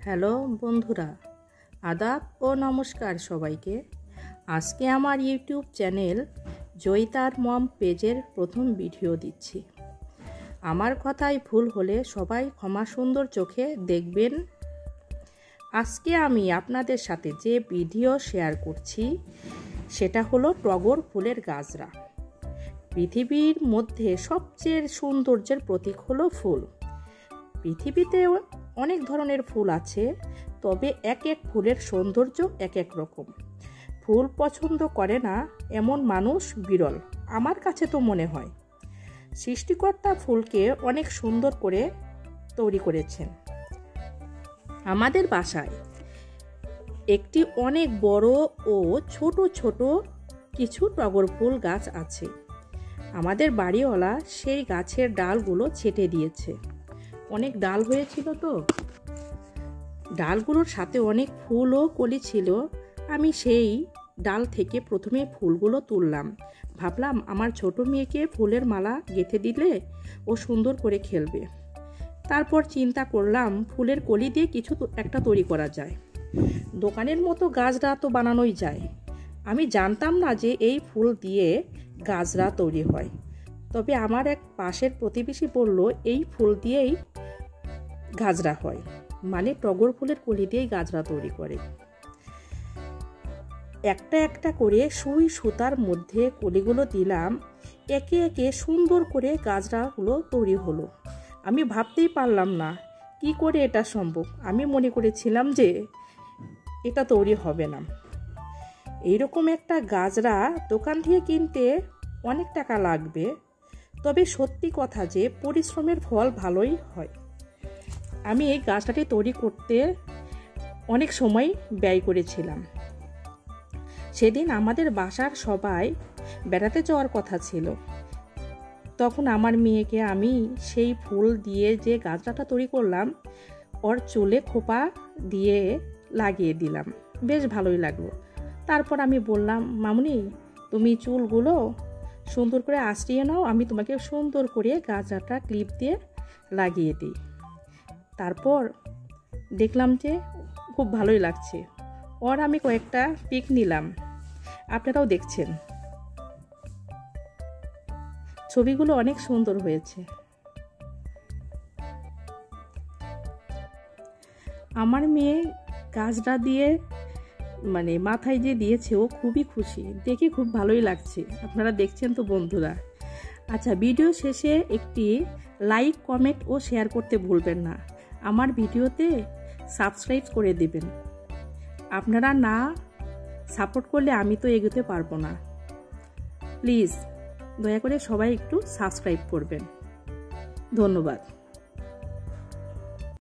Hello বন্ধুরা, আদাব ও নমস্কার সবাইকে। আজকে আমার ইউটিউব চ্যানেল জয়িতার মম পেজের প্রথম ভিডিও দিচ্ছি। আমার কথায় ভুল হলে সবাই ক্ষমা সুন্দর চোখে দেখবেন। আজকে আমি আপনাদের সাথে যে ভিডিও শেয়ার করছি সেটা হলো টগর ফুলের গাছরা। পৃথিবীর মধ্যে সবচেয়ে সৌন্দর্যের প্রতীক হলো ফুল। পৃথিবীতে অনেক ধরনের ফুল আছে, তবে এক এক ফুলের সৌন্দর্য এক এক রকম। ফুল পছন্দ করে না এমন মানুষ বিরল, আমার কাছে তো মনে হয়। সৃষ্টিকর্তা ফুলকে অনেক সুন্দর করে তৈরি করেছেন। আমাদের বাসায় একটি অনেক বড় ও ছোট ছোট কিছু টগর ফুল গাছ আছে। আমাদের বাড়িওয়ালা সেই গাছের ডালগুলো ছেঁটে দিয়েছে। অনেক ডাল হয়েছিল, তো ডালগুলোর সাথে অনেক ফুল ও কলি ছিল। আমি সেই ডাল থেকে প্রথমে ফুলগুলো তুললাম। ভাবলাম আমার ছোট মেয়েকে ফুলের মালা গেঁথে দিলে ও সুন্দর করে খেলবে। তারপর চিন্তা করলাম ফুলের কলি দিয়ে কিছু একটা তৈরি করা যায়। দোকানের মতো গাছরা তো বানানোই যায়। আমি জানতাম না যে এই ফুল দিয়ে গাছরা তৈরি হয়। তবে আমার এক পাশের প্রতিবেশী বলল এই ফুল দিয়েই গাছরা হয়, মানে টগর ফুলের কলি দিয়েই গাছরা তৈরি করে। একটা একটা করে সুই সুতার মধ্যে কলিগুলো দিলাম। একে একে সুন্দর করে গাছরাগুলো তৈরি হলো। আমি ভাবতেই পারলাম না কি করে এটা সম্ভব। আমি মনে করেছিলাম যে এটা তৈরি হবে না। এইরকম একটা গাছরা দোকান থেকে কিনতে অনেক টাকা লাগবে, তবে সত্যি কথা যে পরিশ্রমের ফল ভালোই হয়। আমি এই গাছটাটি তৈরি করতে অনেক সময় ব্যয় করেছিলাম। সেদিন আমাদের বাসার সবাই বেড়াতে যাওয়ার কথা ছিল। তখন আমার মেয়েকে আমি সেই ফুল দিয়ে যে গাছটা তৈরি করলাম ওর চুলে খোপা দিয়ে লাগিয়ে দিলাম। বেশ ভালোই লাগলো। তারপর আমি বললাম, মামুনি তুমি চুলগুলো সুন্দর করে আঁচড়িয়ে নাও, আমি তোমাকে সুন্দর করে গাছটা ক্লিপ দিয়ে লাগিয়ে দিই। তারপর দেখলাম যে খুব ভালোই লাগছে। ওর আমি কয়েকটা পিক নিলাম, আপনারাও দেখছেন। ছবিগুলো অনেক সুন্দর হয়েছে। আমার মেয়ে গাছটা দিয়ে মাথায় যে দিয়েছে ও খুবই খুশি, দেখে খুব ভালোই লাগছে। আপনারা দেখছেন তো বন্ধুরা। আচ্ছা, ভিডিও শেষে একটি লাইক, কমেন্ট ও শেয়ার করতে ভুলবেন না। আমার ভিডিওতে সাবস্ক্রাইব করে দিবেন। আপনারা না সাপোর্ট করলে আমি তো এগোতে পারবো না। প্লিজ দয়া করে সবাই একটু সাবস্ক্রাইব করবেন। ধন্যবাদ।